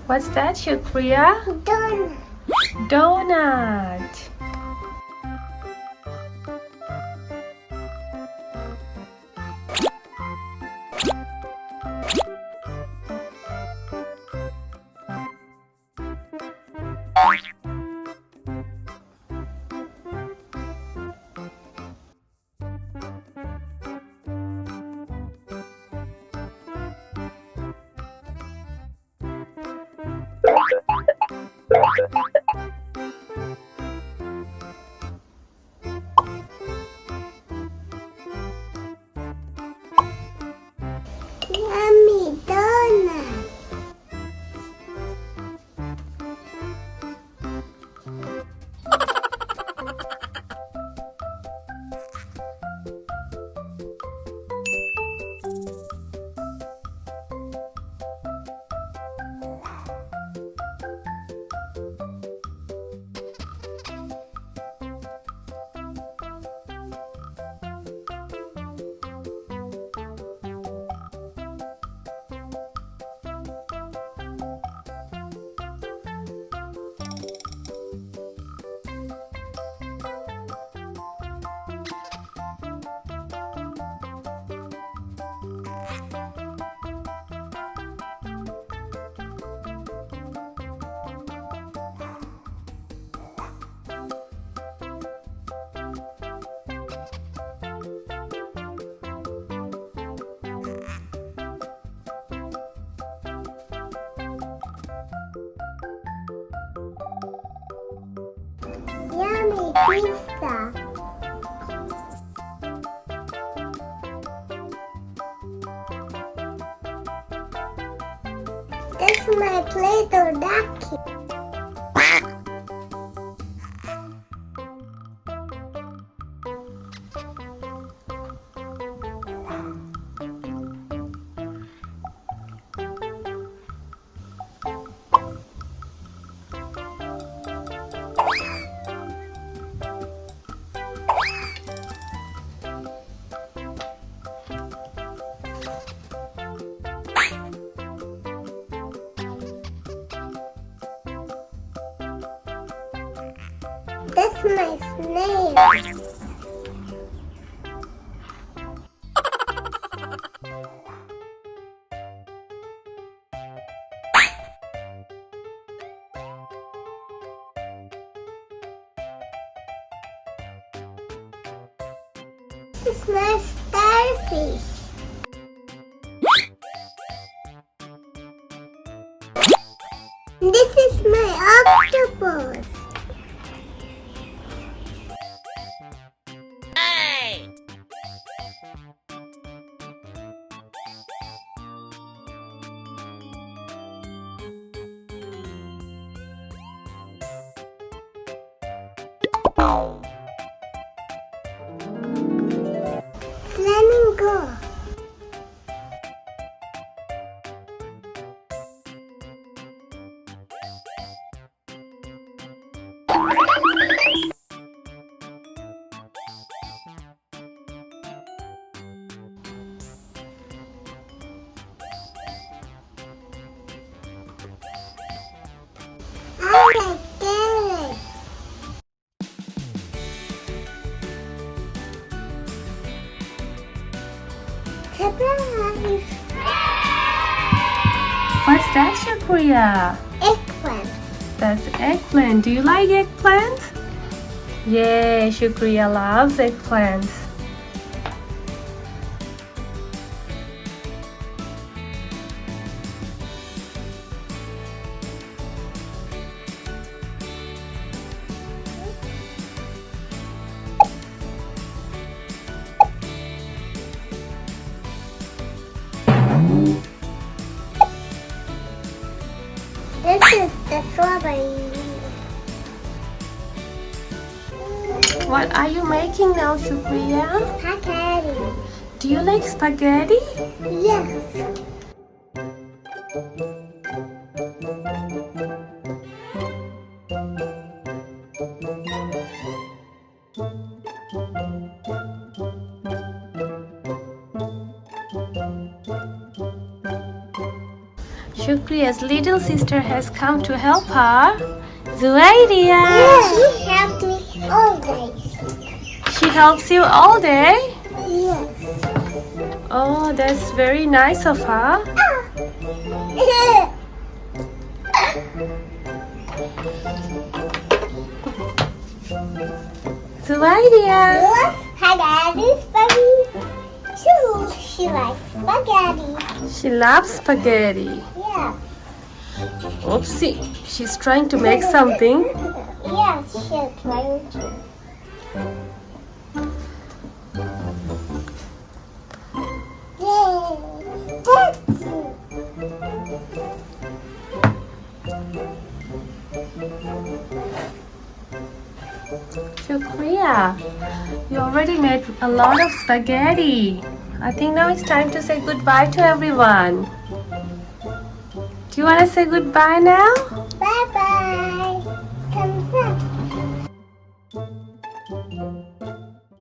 What's that, Shukriya? Donut. Donut. Yummy donut. Yummy pizza. That's my Play-Doh ducky. That's my snail. This is my starfish. This is my octopus. Flamingo. I like carrots. Surprise! What's that, Shukriya? Eggplant. That's eggplant. Do you like eggplants? Yay, Shukriya loves eggplants. What are you making now, Shukriya? Spaghetti. Do you like spaghetti? Yes. Shukriya's little sister has come to help her. Zuwairia! She helped me all day. She helps you all day? Yes. Oh, that's very nice of her. Zuwairia! Spaghetti, spaghetti. She likes spaghetti. She loves spaghetti. Yeah. Oopsie, she's trying to make something. Yes, she's trying to. Yay! That's it. Shukriya, you already made a lot of spaghetti. I think now it's time to say goodbye to everyone. Do you want to say goodbye now?